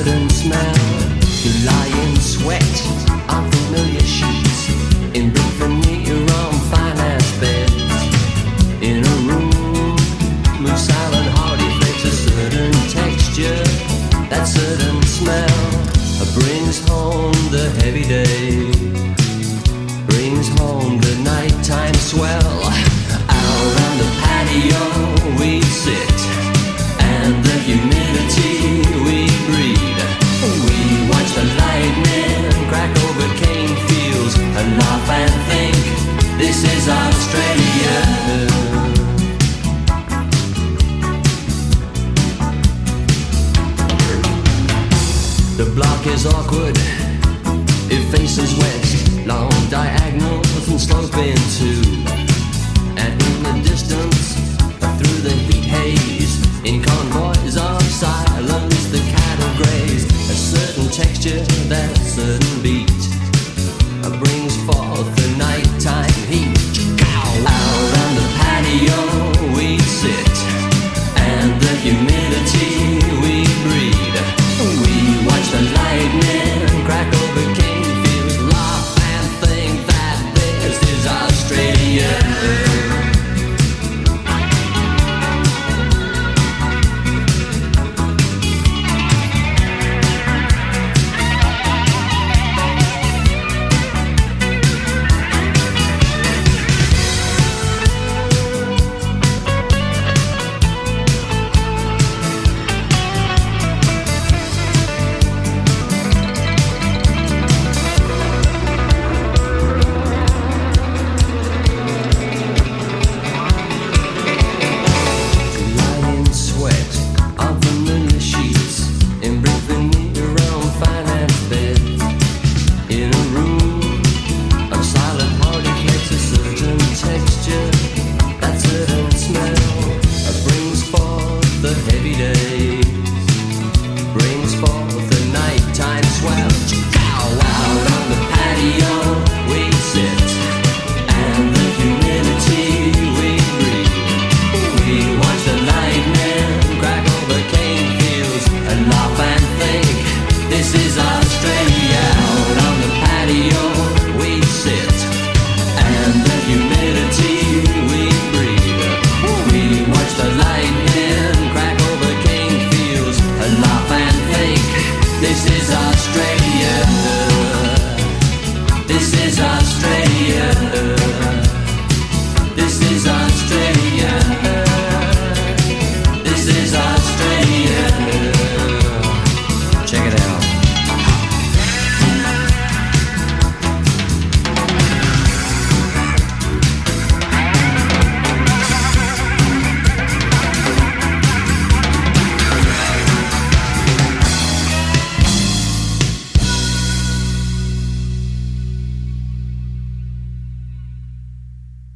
certain smell. You lie in sweat on familiar sheets, in brick veneer on finance beds. In a room, move silent, hardy flakes, a certain texture, that certain smell brings home the heavy day, brings home the nighttime swell. Out on the patio we sit, and the humidity we breathe. We watch the lightning crack over cane fields and laugh and think, this is Australia. The block is awkward, it faces west, long diagonals and sloping too. And in the distance, through the heat haze, in convoys of silence, the cattle graze. A certain texture, that certain beat brings forth the nighttime heat. Out on the patio we sit, and the humidity we breathe. We watch the lightning crack over cane fields, laugh and think that this is Australia. This is our